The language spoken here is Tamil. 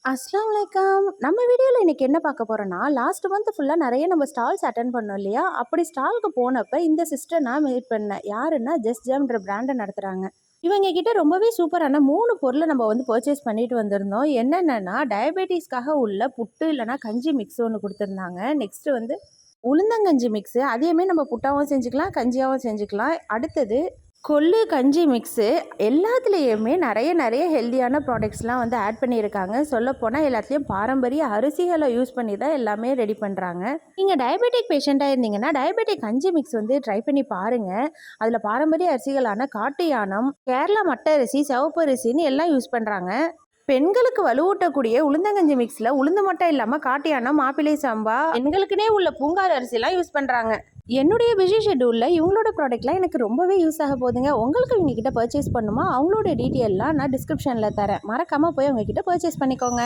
அஸ்ஸலாமு அலைக்கும். நம்ம வீடியோல இன்னைக்கு என்ன பார்க்க போறோம்னா, லாஸ்ட் மந்த் ஃபுல்லா நெறைய நம்ம ஸ்டால்ஸ் அட்டெண்ட் பண்ணோம் இல்லையா? அப்படி ஸ்டாலுக்கு போனப்ப இந்த சிஸ்டர் நான் மீட் பண்ணேன். யாருன்னா ஜஸ்ட் ஜாம்ன்ற பிராண்ட நடத்துறாங்க. இவங்க கிட்ட ரொம்பவே சூப்பரான 3 பொருள நம்ம வந்து பர்ச்சேஸ் பண்ணிட்டு வந்திருந்தோம். என்னென்னன்னா, டயபெட்டிஸ்க்காக உள்ள புட்டு இல்லன்னா கஞ்சி மிக்ஸ் ஒண்ணு குடுத்திருந்தாங்க. நெக்ஸ்ட் வந்து உளுந்தங்கஞ்சி மிக்ஸு. அதையுமே நம்ம புட்டாவும் செஞ்சுக்கலாம், கஞ்சியாவும் செஞ்சுக்கலாம். அடுத்தது கொள்ளு கஞ்சி மிக்ஸு. எல்லாத்துலேயுமே நெறைய ஹெல்தியான ப்ராடக்ட்ஸ்லாம் வந்து ஆட் பண்ணியிருக்காங்க. சொல்லப்போனால் எல்லாத்துலேயும் பாரம்பரிய அரிசிகளை யூஸ் பண்ணி தான் எல்லாமே ரெடி பண்ணுறாங்க. நீங்கள் டயபெட்டிக் பேஷண்ட்டாக இருந்தீங்கன்னா டயபெட்டிக் கஞ்சி மிக்ஸ் வந்து ட்ரை பண்ணி பாருங்கள். அதில் பாரம்பரிய அரிசிகளான காட்டு யானம், கேரளா மட்டை அரிசி, சிவப்பு அரிசின்னு எல்லாம் யூஸ் பண்ணுறாங்க. பெண்களுக்கு வலுவூட்டக்கூடிய உளுந்தங்கஞ்சி மிக்ஸில் உளுந்து மட்டும் இல்லாமல் காட்டு யானம், மாப்பிள்ளை சம்பா, பெண்களுக்குனே உள்ள பூங்கார் அரிசிலாம் யூஸ் பண்ணுறாங்க. என்னுடைய பிஸி ஷெட்யூலில் இவங்களோட ப்ராடக்ட்லாம் எனக்கு ரொம்பவே யூஸ் ஆக போகுதுங்க. உங்களுக்கு இவங்ககிட்ட பர்ச்சேஸ் பண்ணுமா? அவங்களோட டீட்டெயிலெலாம் நான் டிஸ்கிரிப்ஷனில் தரேன். மறக்காமல் போய் அவங்ககிட்ட பர்ச்சேஸ் பண்ணிக்கோங்க.